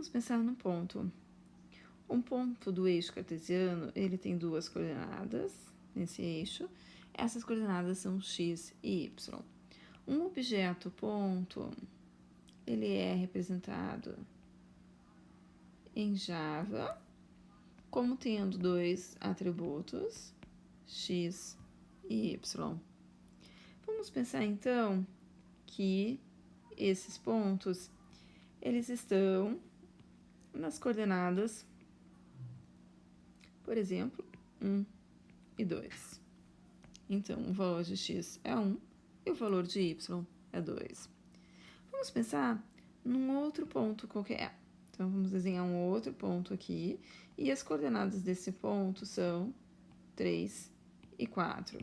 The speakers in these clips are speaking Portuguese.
Vamos pensar num ponto. Um ponto do eixo cartesiano, ele tem duas coordenadas nesse eixo. Essas coordenadas são x e y. Um objeto ponto, ele é representado em Java como tendo dois atributos, x e y. Vamos pensar então que esses pontos, eles estão nas coordenadas, por exemplo, 1 e 2. Então, o valor de x é 1 e o valor de y é 2. Vamos pensar num outro ponto qualquer. Então, vamos desenhar um outro ponto aqui, e as coordenadas desse ponto são 3 e 4.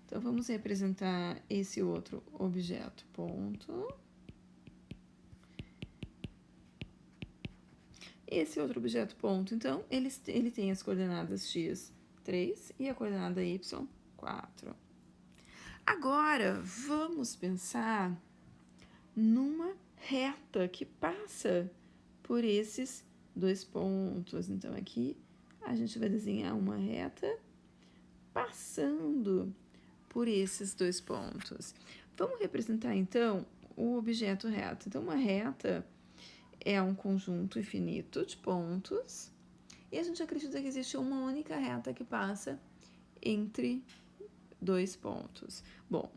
Então, vamos representar esse outro objeto ponto. Esse outro objeto ponto, então, ele tem as coordenadas x, 3, e a coordenada y, 4. Agora, vamos pensar numa reta que passa por esses dois pontos. Então, aqui a gente vai desenhar uma reta passando por esses dois pontos. Vamos representar, então, o objeto reto. Então, uma reta é um conjunto infinito de pontos, e a gente acredita que existe uma única reta que passa entre dois pontos. Bom,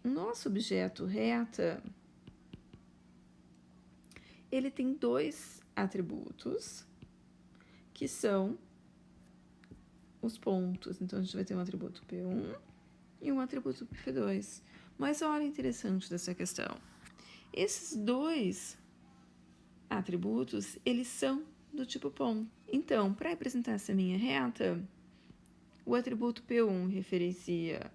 o nosso objeto reta, ele tem dois atributos, que são os pontos. Então, a gente vai ter um atributo P1 e um atributo P2. Mas olha o interessante dessa questão. Esses dois atributos, eles são do tipo ponto. Então, para representar essa minha reta, o atributo P1 referencia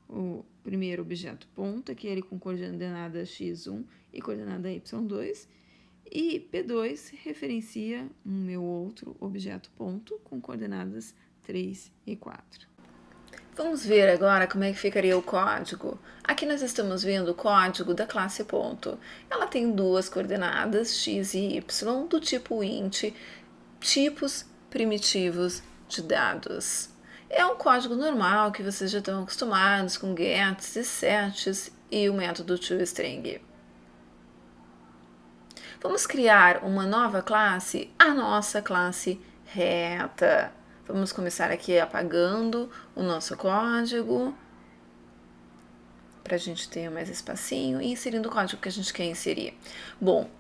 o primeiro objeto ponto, aquele com coordenada x1 e coordenada y2, e P2 referencia o meu outro objeto ponto com coordenadas 3 e 4. Vamos ver agora como é que ficaria o código. Aqui nós estamos vendo o código da classe ponto. Ela tem duas coordenadas, x e y, do tipo int, tipos primitivos de dados. É um código normal que vocês já estão acostumados com gets e sets e o método toString. Vamos criar uma nova classe, a nossa classe reta. Vamos começar aqui apagando o nosso código, para a gente ter mais espacinho, e inserindo o código que a gente quer inserir. Bom,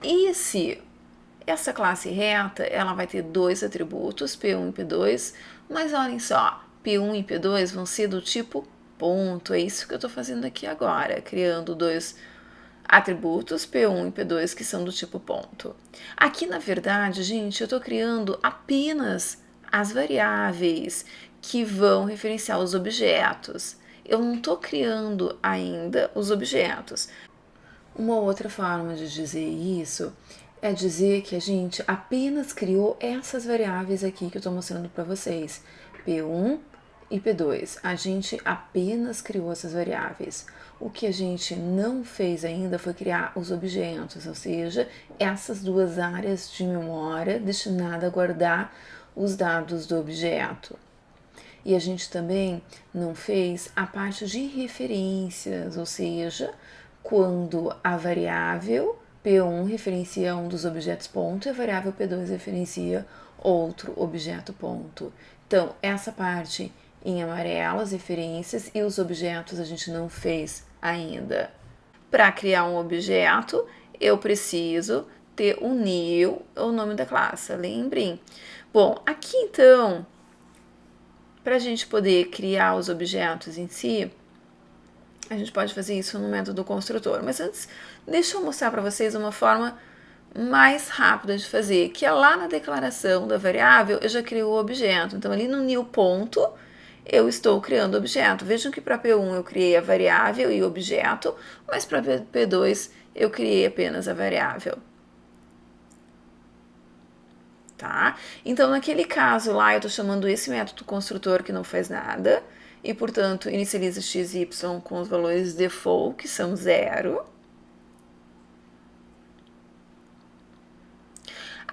essa classe reta, ela vai ter dois atributos, P1 e P2, mas olhem só, P1 e P2 vão ser do tipo ponto, é isso que eu estou fazendo aqui agora, criando dois atributos P1 e P2 que são do tipo ponto. Aqui, na verdade, gente, eu estou criando apenas as variáveis que vão referenciar os objetos. Eu não estou criando ainda os objetos. Uma outra forma de dizer isso é dizer que a gente apenas criou essas variáveis aqui que eu estou mostrando para vocês, P1 e P2. A gente apenas criou essas variáveis. O que a gente não fez ainda foi criar os objetos, ou seja, essas duas áreas de memória destinadas a guardar os dados do objeto. E a gente também não fez a parte de referências, ou seja, quando a variável P1 referencia um dos objetos ponto e a variável P2 referencia outro objeto ponto. Então, essa parte em amarelo, as referências, e os objetos a gente não fez ainda. Para criar um objeto, eu preciso ter o new, o nome da classe, lembrem? Bom, aqui então, para a gente poder criar os objetos em si, a gente pode fazer isso no método construtor. Mas antes, deixa eu mostrar para vocês uma forma mais rápida de fazer, que é lá na declaração da variável, eu já criei o objeto. Então, ali no new ponto, eu estou criando o objeto. Vejam que para P1 eu criei a variável e o objeto, mas para P2 eu criei apenas a variável. Tá? Então, naquele caso lá, eu estou chamando esse método construtor que não faz nada, e, portanto, inicializa x e y com os valores default, que são 0.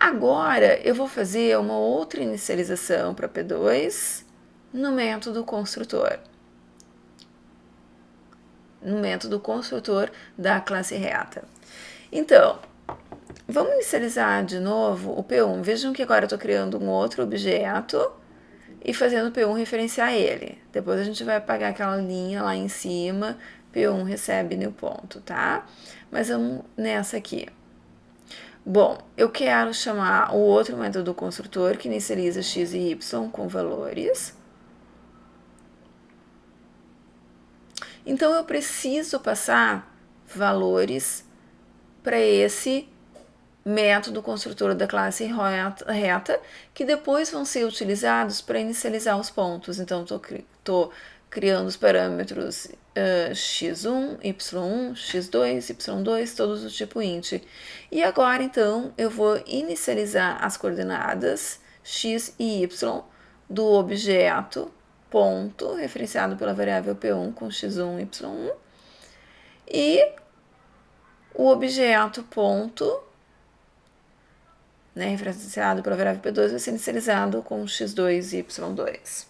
Agora, eu vou fazer uma outra inicialização para P2 no método construtor. No método construtor da classe reta. Então, vamos inicializar de novo o P1. Vejam que agora eu estou criando um outro objeto e fazendo o P1 referenciar ele. Depois a gente vai apagar aquela linha lá em cima, P1 recebe new ponto, tá? Mas vamos nessa aqui. Bom, eu quero chamar o outro método construtor que inicializa x e y com valores. Então eu preciso passar valores para esse método construtor da classe reta, que depois vão ser utilizados para inicializar os pontos. Então, estou criando os parâmetros x1, y1, x2, y2, todos do tipo int. E agora, então, eu vou inicializar as coordenadas x e y do objeto ponto, referenciado pela variável P1 com x1, y1, e o objeto ponto, né, referenciado pela variável P2, vai ser inicializado com x2 e y2.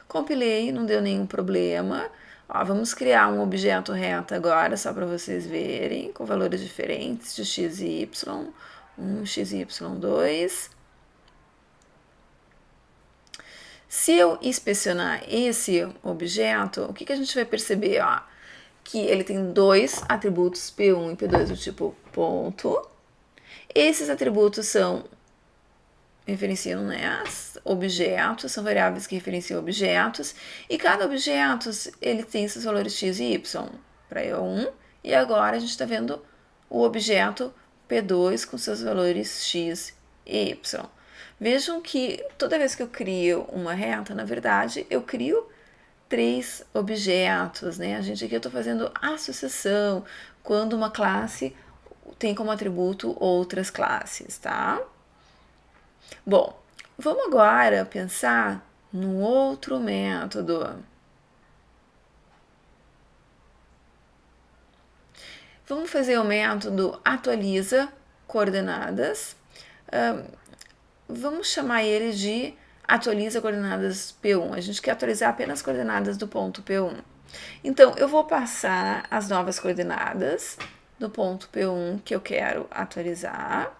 Compilei, não deu nenhum problema. Ó, vamos criar um objeto reta agora, só para vocês verem, com valores diferentes de x e y, 1x e y2. Se eu inspecionar esse objeto, o que a gente vai perceber? Ó, que ele tem dois atributos P1 e P2 do tipo ponto. Esses atributos referenciam, né, objetos, são variáveis que referenciam objetos, e cada objeto ele tem seus valores x e y, para E1, e agora a gente está vendo o objeto P2 com seus valores x e y. Vejam que toda vez que eu crio uma reta, na verdade, eu crio três objetos, né? Aqui eu estou fazendo associação quando uma classe tem como atributo outras classes, tá? Bom, vamos agora pensar num outro método. Vamos fazer o método atualiza coordenadas. Vamos chamar ele de atualiza coordenadas P1. A gente quer atualizar apenas coordenadas do ponto P1. Então, eu vou passar as novas coordenadas do ponto P1 que eu quero atualizar.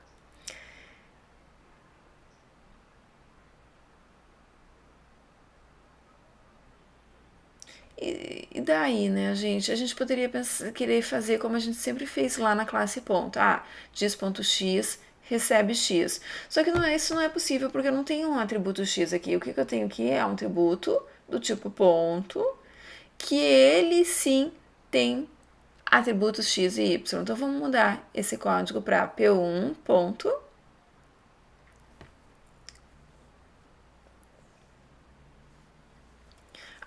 E daí, né, gente? A gente poderia querer fazer como a gente sempre fez lá na classe ponto. Diz.x recebe x. Só que isso não é possível porque eu não tenho um atributo x aqui. O que eu tenho aqui é um atributo do tipo ponto, que ele sim tem atributos x e y. Então vamos mudar esse código para p1 ponto.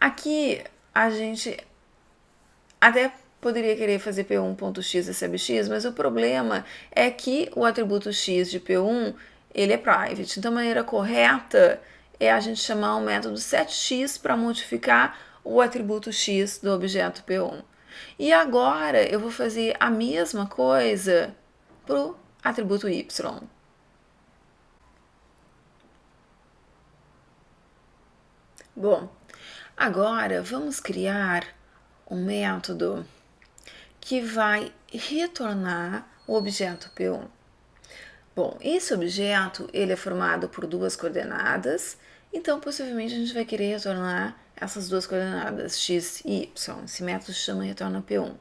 Aqui a gente até poderia querer fazer p1.x recebe x, mas o problema é que o atributo x de p1 ele é private. Então a maneira correta é a gente chamar o método setX para modificar o atributo x do objeto p1. E agora eu vou fazer a mesma coisa para o atributo y. Bom, agora vamos criar um método que vai retornar o objeto P1. Bom, esse objeto ele é formado por duas coordenadas, então possivelmente a gente vai querer retornar essas duas coordenadas, x e y. Esse método se chama retorna P1.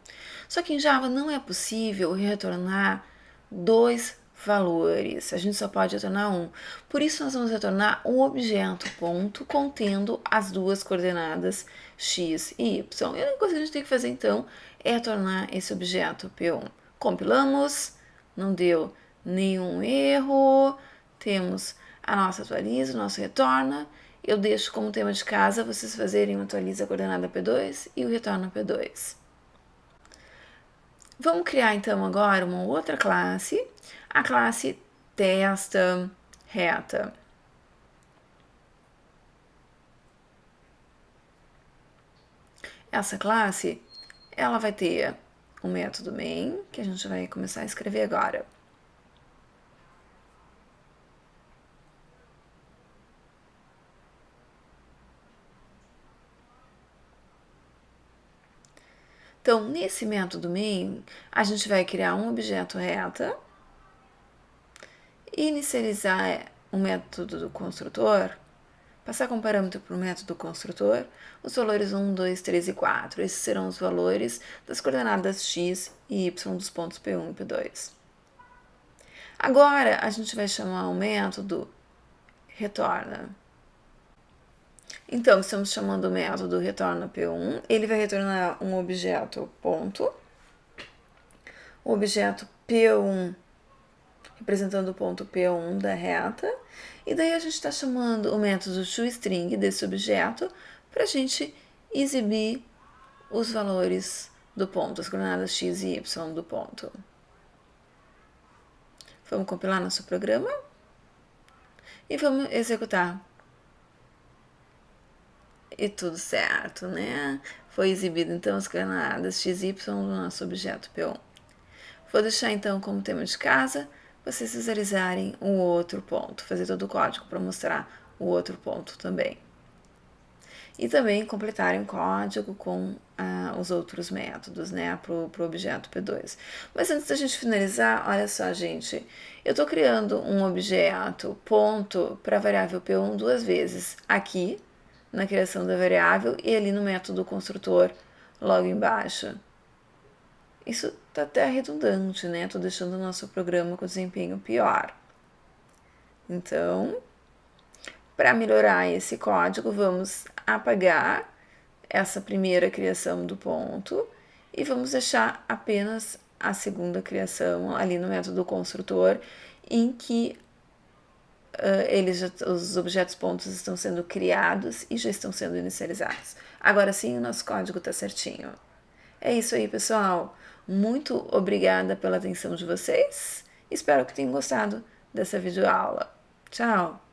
Só que em Java não é possível retornar dois valores, a gente só pode retornar um. Por isso nós vamos retornar um objeto ponto contendo as duas coordenadas x e y. E a única coisa que a gente tem que fazer então é retornar esse objeto P1. Compilamos, não deu nenhum erro, temos a nossa atualiza, o nosso retorna. Eu deixo como tema de casa vocês fazerem o atualiza a coordenada P2 e o retorna P2. Vamos criar então agora uma outra classe, a classe testa reta. Essa classe, ela vai ter um método main, que a gente vai começar a escrever agora. Então, nesse método main, a gente vai criar um objeto reta, inicializar o método do construtor, passar como parâmetro para o método construtor os valores 1, 2, 3 e 4. Esses serão os valores das coordenadas x e y dos pontos P1 e P2. Agora, a gente vai chamar o método retorna. Então, estamos chamando o método retorna P1. Ele vai retornar um objeto ponto. O objeto P1 representando o ponto P1 da reta. E daí a gente está chamando o método toString desse objeto para a gente exibir os valores do ponto, as coordenadas x e y do ponto. Vamos compilar nosso programa e vamos executar. E tudo certo, né? Foi exibido então as coordenadas x e y do nosso objeto P1. Vou deixar então como tema de casa vocês visualizarem o outro ponto, fazer todo o código para mostrar o outro ponto também. E também completarem o código com os outros métodos, né, para o objeto P2. Mas antes da gente finalizar, olha só, gente, eu estou criando um objeto ponto para a variável P1 duas vezes, aqui na criação da variável e ali no método construtor logo embaixo. Isso está até redundante, né? Estou deixando o nosso programa com desempenho pior. Então, para melhorar esse código, vamos apagar essa primeira criação do ponto e vamos deixar apenas a segunda criação ali no método construtor, em que os objetos pontos estão sendo criados e já estão sendo inicializados. Agora sim, o nosso código está certinho. É isso aí, pessoal. Muito obrigada pela atenção de vocês. Espero que tenham gostado dessa videoaula. Tchau!